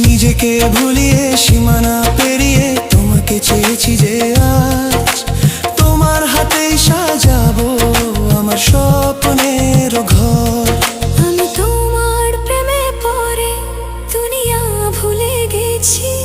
নিজেকে ভুলিয়ে সীমানা পেরিয়ে তোমাকে চেয়েছি যে আজ তোমার হাতেই সাজাবো আমার স্বপ্নের ঘর। আমি তোমার প্রেমে পড়ে দুনিয়া ভুলে গেছি।